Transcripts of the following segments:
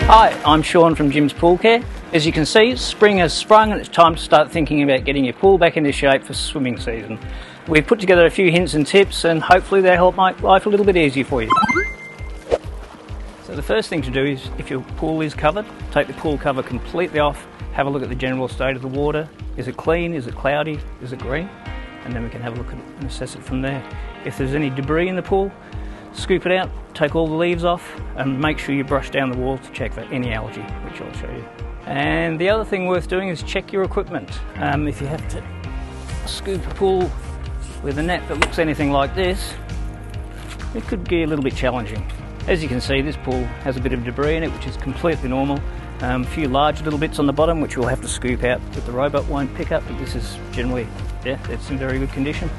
Hi, I'm Sean from Jim's Pool Care. As you can see, spring has sprung and it's time to start thinking about getting your pool back into shape for swimming season. We've put together a few hints and tips and hopefully they'll help make life a little bit easier for you. So the first thing to do is, if your pool is covered, take the pool cover completely off, have a look at the general state of the water. Is it clean? Is it cloudy? Is it green? And then we can have a look at it and assess it from there. If there's any debris in the pool, scoop it out, take all the leaves off and make sure you brush down the walls to check for any algae, which I'll show you. And the other thing worth doing is check your equipment. If you have to scoop a pool with a net that looks anything like this, it could be a little bit challenging. As you can see, this pool has a bit of debris in it, which is completely normal. A few large little bits on the bottom which we'll have to scoop out that the robot won't pick up, but this is generally, it's in very good condition.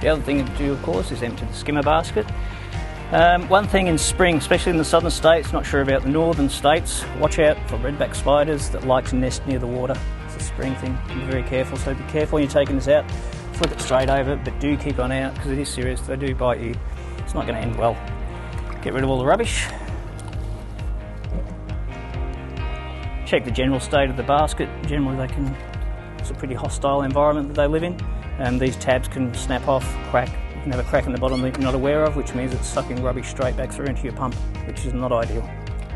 The other thing to do, of course, is empty the skimmer basket. One thing in spring, especially in the southern states, not sure about the northern states, watch out for redback spiders that like to nest near the water. It's a spring thing, be very careful, so be careful when you're taking this out. Flip it straight over, but do keep on out because it is serious. They do bite you. It's not going to end well. Get rid of all the rubbish. Check the general state of the basket. Generally it's a pretty hostile environment that they live in. These tabs can snap off, crack. You can have a crack in the bottom that you're not aware of, which means it's sucking rubbish straight back through into your pump, which is not ideal.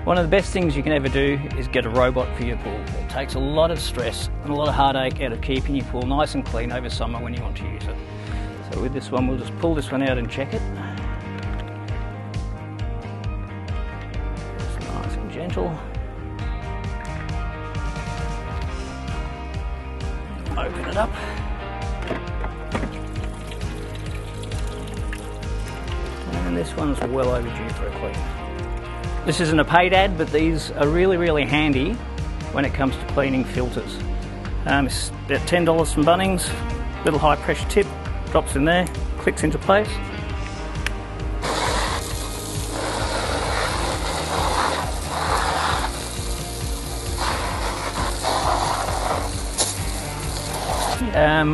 One of the best things you can ever do is get a robot for your pool. It takes a lot of stress and a lot of heartache out of keeping your pool nice and clean over summer when you want to use it. So with this one, we'll just pull this one out and check it. It's nice and gentle. Open it up. And this one's well overdue for a clean. This isn't a paid ad, but these are really handy when it comes to cleaning filters. It's about $10 from Bunnings, little high pressure tip, drops in there, clicks into place.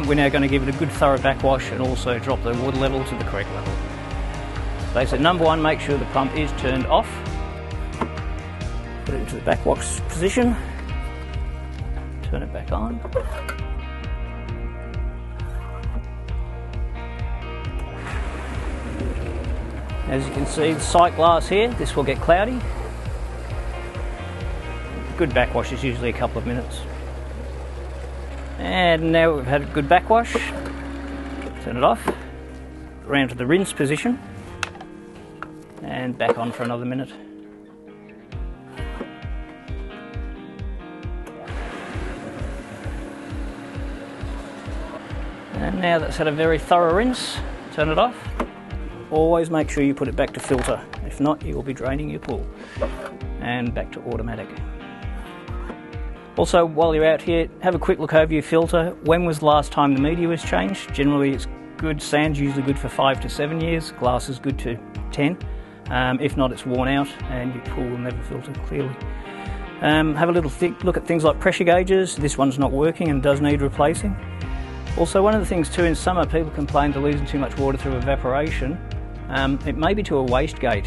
We're now going to give it a good thorough backwash and also drop the water level to the correct level. So number one, make sure the pump is turned off. Put it into the backwash position. Turn it back on. As you can see, the sight glass here, this will get cloudy. Good backwash is usually a couple of minutes. And now we've had a good backwash. Turn it off. Around to the rinse position. And back on for another minute. And now that's had a very thorough rinse, turn it off. Always make sure you put it back to filter. If not, you will be draining your pool. And back to automatic. Also, while you're out here, have a quick look over your filter. When was the last time the media was changed? Generally it's good. Sand's usually good for 5 to 7 years. Glass is good to 10. If not, it's worn out and your pool will never filter clearly. Have a little look at things like pressure gauges. This one's not working and does need replacing. Also, one of the things too, in summer people complain they're losing too much water through evaporation. It may be to a wastegate.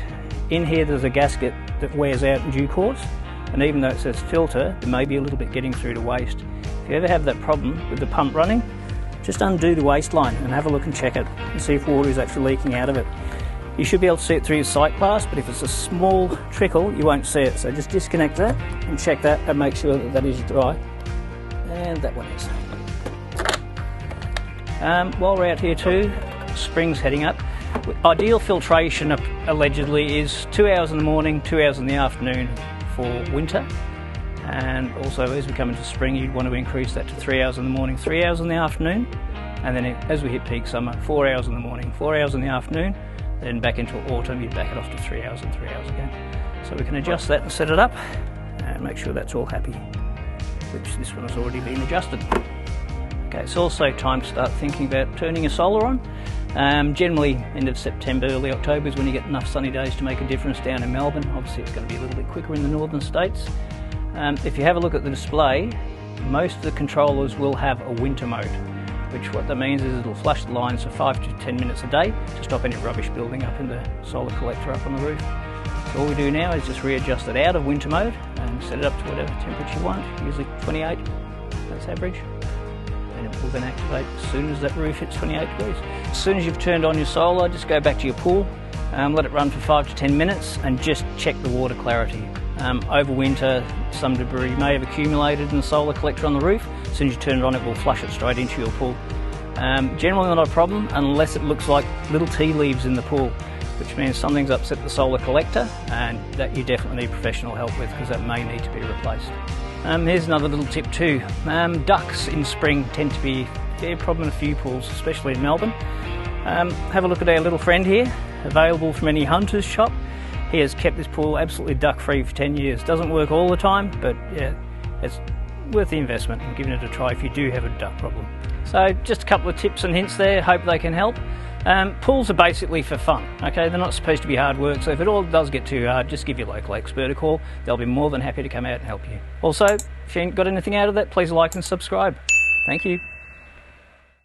In here there's a gasket that wears out in due course, and even though it says filter, there may be a little bit getting through to waste. If you ever have that problem with the pump running, just undo the waste line and have a look and check it and see if water is actually leaking out of it. You should be able to see it through your sight glass, but if it's a small trickle, you won't see it. So just disconnect that and check that and make sure that that is dry. And that one is. While we're out here too, spring's heading up. Ideal filtration allegedly is 2 hours in the morning, 2 hours in the afternoon for winter. And also as we come into spring, you'd want to increase that to 3 hours in the morning, 3 hours in the afternoon. And then as we hit peak summer, 4 hours in the morning, 4 hours in the afternoon. Then back into autumn, you'd back it off to 3 hours and 3 hours again. So we can adjust that and set it up and make sure that's all happy, which this one has already been adjusted. Okay, it's also time to start thinking about turning your solar on. Generally end of September, early October is when you get enough sunny days to make a difference down in Melbourne. Obviously it's going to be a little bit quicker in the northern states. If you have a look at the display, most of the controllers will have a winter mode, which what that means is it'll flush the lines for 5 to 10 minutes a day to stop any rubbish building up in the solar collector up on the roof. So all we do now is just readjust it out of winter mode and set it up to whatever temperature you want, usually 28, that's average. And it will then activate as soon as that roof hits 28 degrees. As soon as you've turned on your solar, just go back to your pool, let it run for 5 to 10 minutes and just check the water clarity. Over winter, some debris may have accumulated in the solar collector on the roof. As soon as you turn it on, it will flush it straight into your pool. Generally not a problem unless it looks like little tea leaves in the pool, which means something's upset the solar collector, and that you definitely need professional help with, because that may need to be replaced. Here's another little tip too. Ducks in spring tend to be a fair problem in a few pools, especially in Melbourne. Have a look at our little friend here, available from any hunter's shop. He has kept this pool absolutely duck free for 10 years. Doesn't work all the time, but yeah, it's worth the investment and giving it a try if you do have a duck problem. So just a couple of tips and hints there, hope they can help. Pools are basically for fun, okay? They're not supposed to be hard work, so if it all does get too hard, just give your local expert a call. They'll be more than happy to come out and help you. Also, if you ain't got anything out of that, please like and subscribe. Thank you.